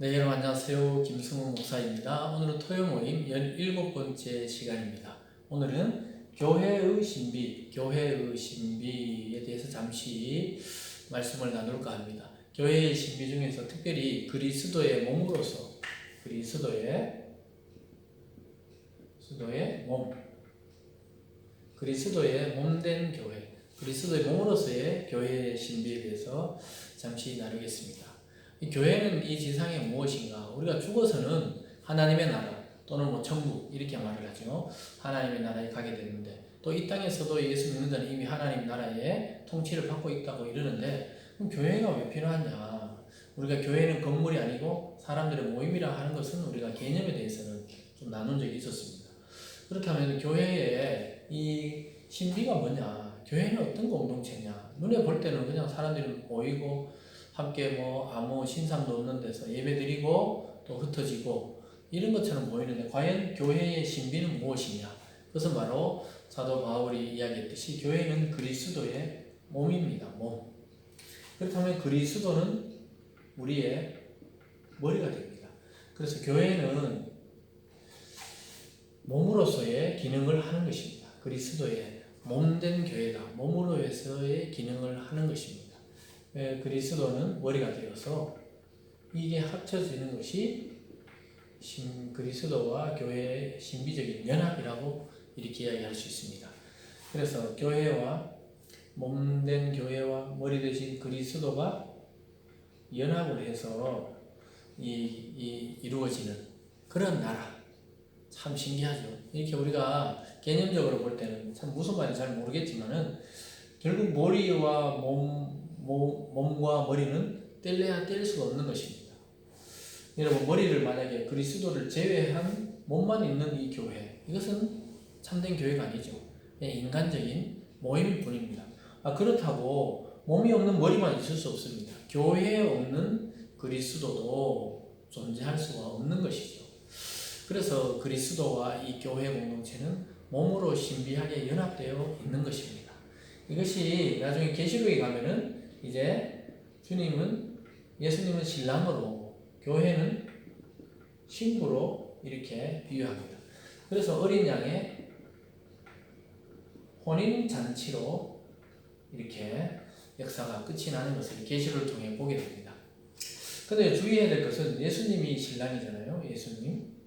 네, 여러분 안녕하세요. 김승우 목사입니다. 오늘은 토요 모임 17번째 시간입니다. 오늘은 교회의 신비에 대해서 잠시 말씀을 나눌까 합니다. 교회의 신비 중에서 특별히 그리스도의 몸으로서 그리스도의 몸된 교회, 그리스도의 몸으로서의 교회의 신비에 대해서 잠시 나누겠습니다. 이 교회는 이 지상에 무엇인가? 우리가 죽어서는 하나님의 나라 또는 뭐 천국 이렇게 말을 하죠. 하나님의 나라에 가게 되는데 또 이 땅에서도 예수 믿는 자는 이미 하나님 나라의 통치를 받고 있다고 이러는데 그럼 교회가 왜 필요하냐? 우리가 교회는 건물이 아니고 사람들의 모임이라 하는 것은 우리가 개념에 대해서는 좀 나눈 적이 있었습니다. 그렇다면 교회의 이 신비가 뭐냐? 교회는 어떤 공동체냐? 눈에 볼 때는 그냥 사람들이 모이고 함께 뭐 아무 신상도 없는 데서 예배드리고 또 흩어지고 이런 것처럼 보이는데 과연 교회의 신비는 무엇이냐? 그것은 바로 사도 바울이 이야기했듯이 교회는 그리스도의 몸입니다. 몸. 그렇다면 그리스도는 우리의 머리가 됩니다. 그래서 교회는 몸으로서의 기능을 하는 것입니다. 그리스도의 몸된 교회다. 몸으로서의 기능을 하는 것입니다. 그리스도는 머리가 되어서 이게 합쳐지는 것이 그리스도와 교회의 신비적인 연합이라고 이렇게 이야기할 수 있습니다. 그래서 교회와 몸된 교회와 머리 되신 그리스도가 연합을 해서 이루어지는 그런 나라. 참 신기하죠. 이렇게 우리가 개념적으로 볼 때는 참 무슨 말인지 잘 모르겠지만은 결국 머리와 몸과 머리는 뗄래야 뗄 수가 없는 것입니다. 여러분 머리를 만약에 그리스도를 제외한 몸만 있는 이 교회 이것은 참된 교회가 아니죠. 그냥 인간적인 모임일 뿐입니다. 그렇다고 몸이 없는 머리만 있을 수 없습니다. 교회에 없는 그리스도도 존재할 수가 없는 것이죠. 그래서 그리스도와 이 교회 공동체는 몸으로 신비하게 연합되어 있는 것입니다. 이것이 나중에 계시록에 가면은 이제 예수님은 신랑으로 교회는 신부로 이렇게 비유합니다. 그래서 어린 양의 혼인 잔치로 이렇게 역사가 끝이 나는 것을 계시록을 통해 보게 됩니다. 근데 주의해야 될 것은 예수님이 신랑이잖아요. 예수님.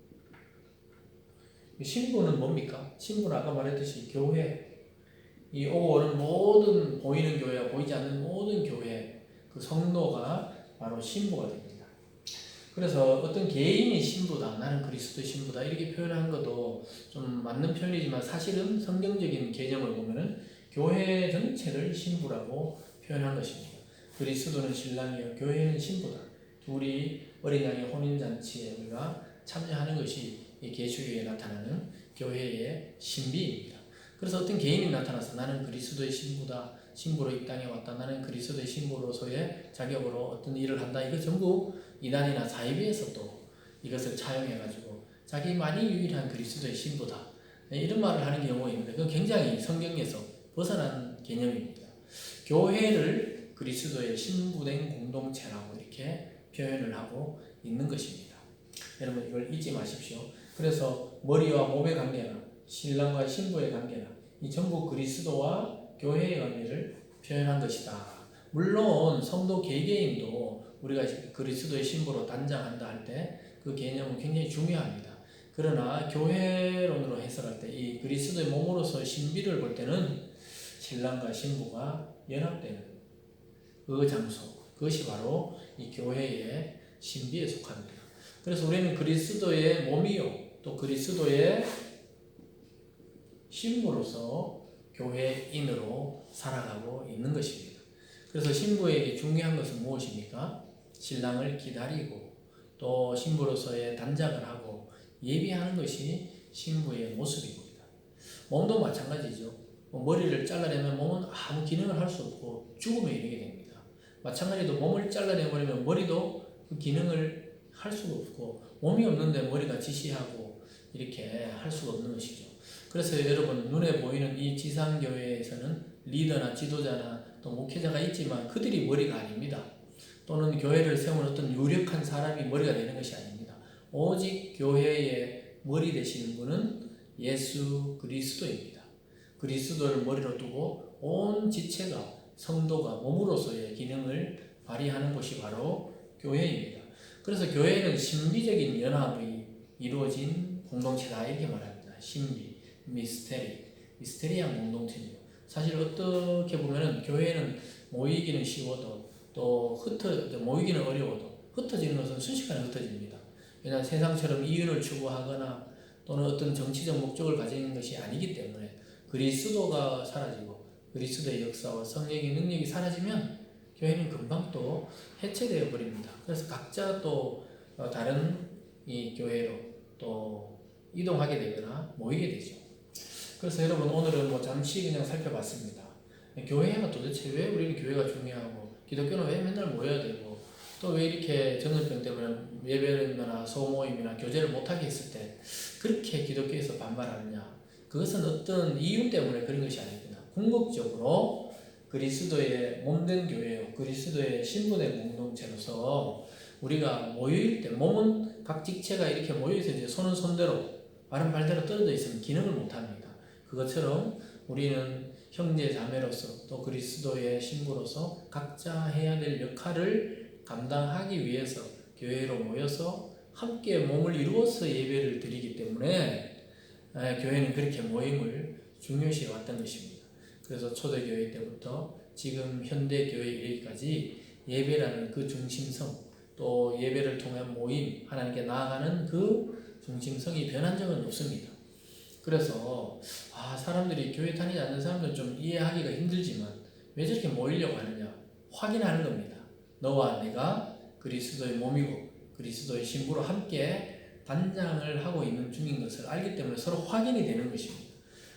신부는 뭡니까? 신부는 아까 말했듯이 교회. 이 오고 오는 모든 보이는 교회와 보이지 않는 모든 교회 그 성도가 바로 신부가 됩니다. 그래서 어떤 개인이 신부다, 나는 그리스도의 신부다 이렇게 표현한 것도 좀 맞는 표현이지만 사실은 성경적인 개념을 보면은 교회 전체를 신부라고 표현한 것입니다. 그리스도는 신랑이요, 교회는 신부다. 우리 어린 양의 혼인 잔치에 우리가 참여하는 것이 이 계시록에 나타나는 교회의 신비입니다. 그래서 어떤 개인이 나타나서 나는 그리스도의 신부다, 신부로 이 땅에 왔다, 나는 그리스도의 신부로서의 자격으로 어떤 일을 한다. 이거 전부 이단이나 사이비에서 또 이것을 차용해가지고 자기만이 유일한 그리스도의 신부다 이런 말을 하는 경우가 있는데 그건 굉장히 성경에서 벗어난 개념입니다. 교회를 그리스도의 신부된 공동체라고 이렇게 표현을 하고 있는 것입니다. 여러분 이걸 잊지 마십시오. 그래서 머리와 몸의 관계나 신랑과 신부의 관계나 이 전부 그리스도와 교회의 관계를 표현한 것이다. 물론 성도 개개인도 우리가 그리스도의 신부로 단장한다 할 때 그 개념은 굉장히 중요합니다. 그러나 교회론으로 해석할 때 이 그리스도의 몸으로서 신비를 볼 때는 신랑과 신부가 연합되는 그 장소, 그것이 바로 이 교회의 신비에 속합니다. 그래서 우리는 그리스도의 몸이요 또 그리스도의 신부로서 교회인으로 살아가고 있는 것입니다. 그래서 신부에게 중요한 것은 무엇입니까? 신랑을 기다리고 또 신부로서의 단장을 하고 예비하는 것이 신부의 모습입니다. 몸도 마찬가지죠. 머리를 잘라내면 몸은 아무 기능을 할 수 없고 죽음에 이르게 됩니다. 마찬가지로 몸을 잘라내버리면 머리도 그 기능을 할 수가 없고 몸이 없는데 머리가 지시하고 이렇게 할 수가 없는 것이죠. 그래서 여러분 눈에 보이는 이 지상교회에서는 리더나 지도자나 또 목회자가 있지만 그들이 머리가 아닙니다. 또 또는 교회를 세우는 어떤 유력한 사람이 머리가 되는 것이 아닙니다. 오직 교회의 머리 되시는 분은 예수 그리스도입니다. 그리스도를 머리로 두고 온 지체가 성도가 몸으로서의 기능을 발휘하는 것이 바로 교회입니다. 그래서 교회는 신비적인 연합이 이루어진 공동체다 이렇게 말합니다. 신비, 미스테리한 공동체죠. 사실 어떻게 보면은 교회는 모이기는 쉬워도 또 모이기는 어려워도 흩어지는 것은 순식간에 흩어집니다. 왜냐하면 세상처럼 이윤을 추구하거나 또는 어떤 정치적 목적을 가지는 것이 아니기 때문에 그리스도가 사라지고 그리스도의 역사와 성령의 능력이 사라지면 교회는 금방 또 해체되어 버립니다. 그래서 각자 또 다른 이 교회로 또 이동하게 되거나 모이게 되죠. 그래서 여러분 오늘은 잠시 그냥 살펴봤습니다. 교회가 도대체 왜 우리는 교회가 중요하고 기독교는 왜 맨날 모여야 되고 또 왜 이렇게 전염병 때문에 예배나 소모임이나 교제를 못하게 했을 때 그렇게 기독교에서 반발하느냐. 그것은 어떤 이유 때문에 그런 것이 아닙니다. 궁극적으로 그리스도의 몸된 교회요, 그리스도의 신분의 공동체로서 우리가 모일 때 몸은 각 지체가 이렇게 모여서 이제 손은 손대로 발은 발대로 떨어져 있으면 기능을 못합니다. 그것처럼 우리는 형제 자매로서 또 그리스도의 신부로서 각자 해야 될 역할을 감당하기 위해서 교회로 모여서 함께 몸을 이루어서 예배를 드리기 때문에 교회는 그렇게 모임을 중요시 왔던 것입니다. 그래서 초대교회 때부터 지금 현대교회 이르기까지 예배라는 그 중심성 또 예배를 통한 모임 하나님께 나아가는 그 중심성이 변한 적은 없습니다. 그래서 사람들이 교회 다니지 않는 사람들은 좀 이해하기가 힘들지만 왜 저렇게 모이려고 하느냐 확인하는 겁니다. 너와 내가 그리스도의 몸이고 그리스도의 신부로 함께 단장을 하고 있는 중인 것을 알기 때문에 서로 확인이 되는 것입니다.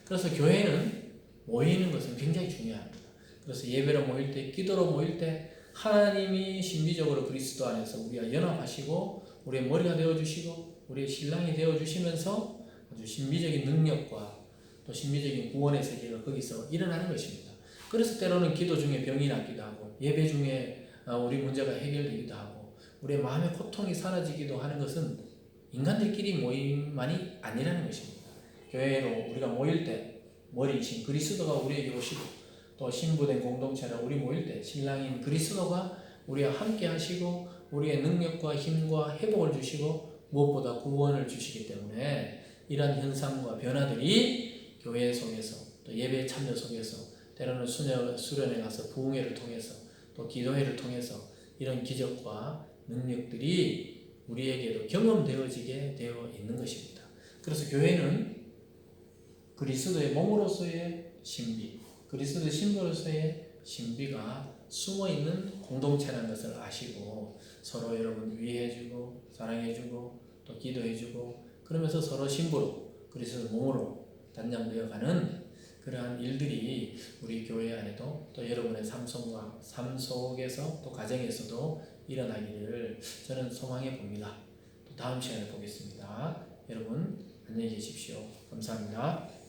그래서 교회는 모이는 것은 굉장히 중요합니다. 그래서 예배로 모일 때, 기도로 모일 때 하나님이 신비적으로 그리스도 안에서 우리와 연합하시고 우리의 머리가 되어주시고 우리의 신랑이 되어주시면서 아주 신비적인 능력과 또 신비적인 구원의 세계가 거기서 일어나는 것입니다. 그래서 때로는 기도 중에 병이 낫기도 하고 예배 중에 우리 문제가 해결되기도 하고 우리의 마음의 고통이 사라지기도 하는 것은 인간들끼리 모임만이 아니라는 것입니다. 교회로 우리가 모일 때 머리이신 그리스도가 우리에게 오시고 또 신부된 공동체라 우리 모일 때 신랑인 그리스도가 우리와 함께 하시고 우리의 능력과 힘과 회복을 주시고 무엇보다 구원을 주시기 때문에 이러한 현상과 변화들이 교회 속에서 또 예배 참여 속에서 때로는 수련회 가서 부흥회를 통해서 또 기도회를 통해서 이런 기적과 능력들이 우리에게도 경험되어지게 되어 있는 것입니다. 그래서 교회는 그리스도의 몸으로서의 신비, 그리스도의 신부로서의 신비가 숨어있는 공동체라는 것을 아시고 서로 여러분 위해주고 사랑해주고 또 기도해주고 그러면서 서로 신부로 그리스도 몸으로 단장되어가는 그러한 일들이 우리 교회 안에도 또 여러분의 삶 속에서 또 가정에서도 일어나기를 저는 소망해 봅니다. 또 다음 시간에 보겠습니다. 여러분 안녕히 계십시오. 감사합니다.